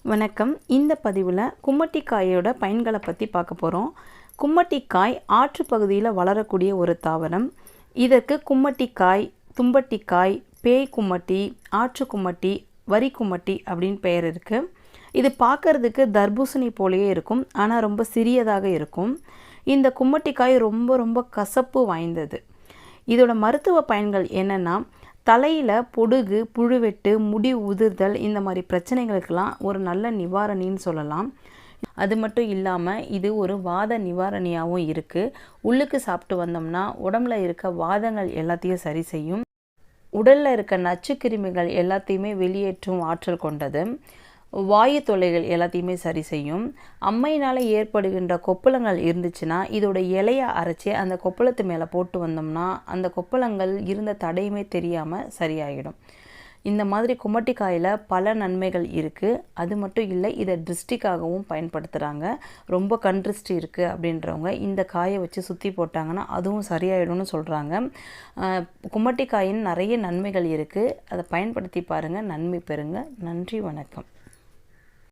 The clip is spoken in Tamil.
வணக்கம். இந்த பதிவில் கும்மட்டிக்காயோட பயன்களை பற்றி பார்க்க போகிறோம். கும்மட்டிக்காய் ஆற்று பகுதியில் வளரக்கூடிய ஒரு தாவரம். இதற்கு கும்மட்டிக்காய், தும்பட்டிக்காய், பேய் கும்மட்டி, ஆற்று கும்மட்டி, வரி கும்மட்டி அப்படின்னு பெயர் இருக்குது. இது பார்க்குறதுக்கு தர்பூசணி போலேயே இருக்கும், ஆனால் ரொம்ப சிறியதாக இருக்கும். இந்த கும்மட்டிக்காய் ரொம்ப ரொம்ப கசப்பு வாய்ந்தது. இதோட மருத்துவ பயன்கள் என்னென்னா, தலையில் பொடுகு, புழுவெட்டு, முடி உதிர்தல் இந்த மாதிரி பிரச்சனைகளுக்கெல்லாம் ஒரு நல்ல நிவாரணின்னு சொல்லலாம். அது மட்டும் இல்லாமல் இது ஒரு வாத நிவாரணியாகவும் இருக்குது. உள்ளுக்கு சாப்பிட்டு வந்தோம்னா உடம்புல இருக்க வாதங்கள் எல்லாத்தையும் சரி செய்யும். உடலில் இருக்க நச்சுக்கிருமிகள் எல்லாத்தையுமே வெளியேற்றும் ஆற்றல் கொண்டது. வாயு தொல்லைகள் எல்லாத்தையுமே சரி செய்யும். அம்மையினால் ஏற்படுகின்ற கொப்பளங்கள் இருந்துச்சுன்னா இதோட இலையை அரைச்சி அந்த கொப்பளத்து மேலே போட்டு வந்தோம்னா அந்த கொப்பளங்கள் இருந்த தடையுமே தெரியாமல் சரியாகிடும். இந்த மாதிரி கும்மட்டிக்காயில் பல நன்மைகள் இருக்குது. அது மட்டும் இல்லை, இதை டிஸ்டிக்காகவும் பயன்படுத்துகிறாங்க. ரொம்ப கண் திருஷ்டி இருக்குது அப்படின்றவங்க இந்த காயை வச்சு சுற்றி போட்டாங்கன்னா அதுவும் சரியாயிடும்னு சொல்கிறாங்க. கும்மட்டிக்காயின் நிறைய நன்மைகள் இருக்குது. அதை பயன்படுத்தி பாருங்கள், நன்மை பெறுங்க. நன்றி, வணக்கம்.